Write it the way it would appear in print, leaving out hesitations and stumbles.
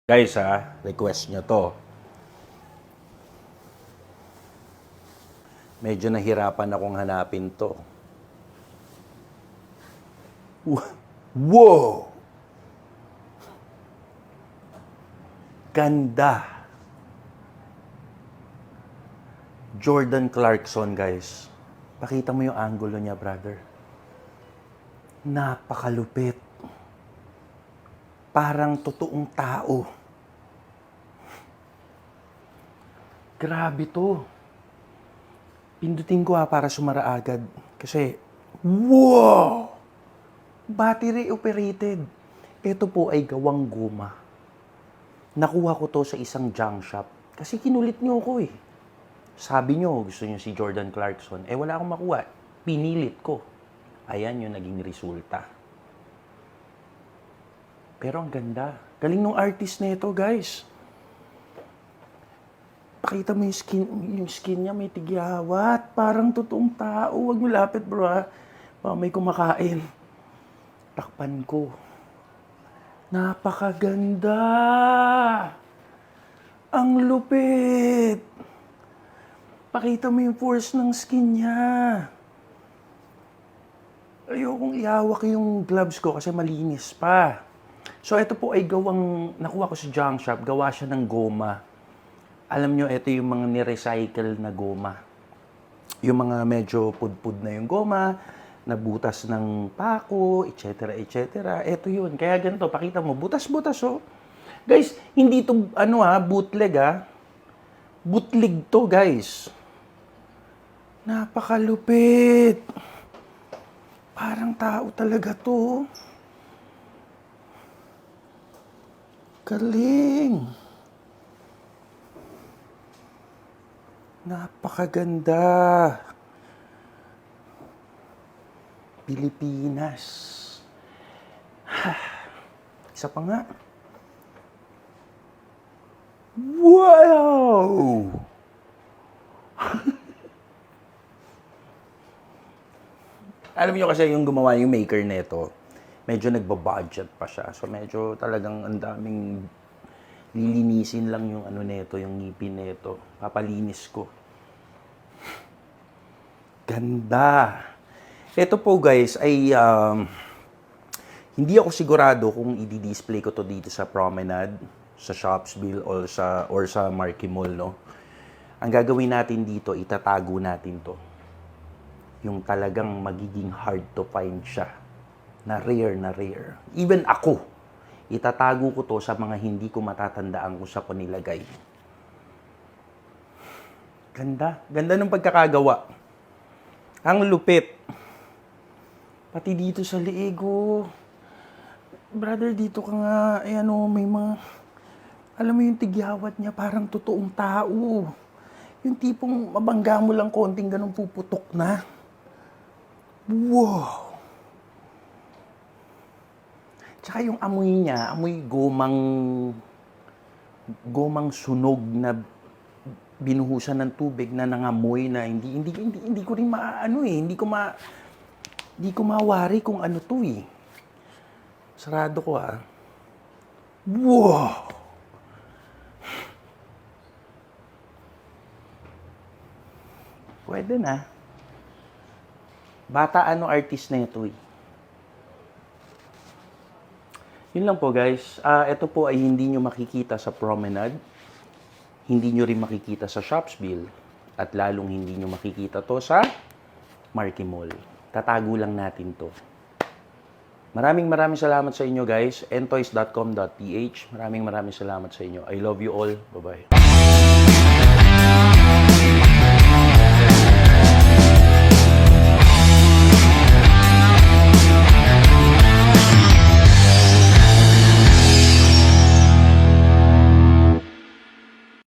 Guys request nyo to. Medyo nahirapan akong hanapin to. Wow! Ganda! Jordan Clarkson, guys. Pakita mo yung angulo niya, brother. Napakalupit. Parang totoong tao. Grabe to. Pindutin ko para sumara agad. Kasi, wow! Battery operated. Ito po ay gawang goma. Nakuha ko to sa isang junk shop. Kasi kinulit niyo ako eh. Sabi niyo, gusto niyo si Jordan Clarkson. Wala akong makuha. Pinilit ko. Ayan yung naging resulta. Pero ang ganda. Galing nung artist na ito, guys. Pakita mo yung skin niya, may tigyawat. Parang totoong tao. Huwag mo lapit, bro, ha? Baka may kumakain. Takpan ko. Napakaganda! Ang lupit! Pakita mo yung force ng skin niya. Ayokong ihawak yung gloves ko kasi malinis pa. So, ito po ay nakuha ko sa junk shop. Gawa siya ng goma. Alam nyo, ito yung mga ni-recycle na goma. Yung mga medyo pudpud na yung goma, nabutas ng pako, etc. etc. Ito yun. Kaya ganito, pakita mo, butas-butas, oh. Guys, hindi to bootleg, Bootleg to, guys. Napakalupit. Parang tao talaga to. Galing. Napakaganda. Pilipinas. Isa pa nga. Wow! Alam niyo kasi yung gumawa yung maker nito, medyo nagba-budget pa siya. So medyo talagang ang daming lilinisin lang yung nito, yung ngipin nito. Papalinis ko. Ganda. Ito po, guys, ay hindi ako sigurado kung i-display ko to dito sa Promenade, sa Shopsville or sa Marquee Mall, no. Ang gagawin natin dito, itatago natin to. Yung talagang magiging hard to find siya. Na rare. Even ako, itatago ko to sa mga hindi ko matatandaan kung sa ko nilagay. Ganda. Ganda ng pagkakagawa. Ang lupit. Pati dito sa liig, oh. Brother, dito ka nga, may mga, alam mo yung tigyawat niya, parang totoong tao. Yung tipong mabangga mo lang konting ganun puputok na. Wow! Tsaka yung amoy niya, amoy gomang sunog na binuhusan ng tubig na nangamoy na hindi ko rin hindi ko mawari kung ano to eh. Sarado ko Wow! Pwede na. Bata artist na ito eh. Yun lang po, guys. Ito po ay hindi nyo makikita sa Promenade. Hindi nyo rin makikita sa Shopsville. At lalong hindi nyo makikita to sa Marquee Mall. Tatago lang natin to. Maraming salamat sa inyo, guys. entoys.com.ph. Maraming salamat sa inyo. I love you all. Bye-bye.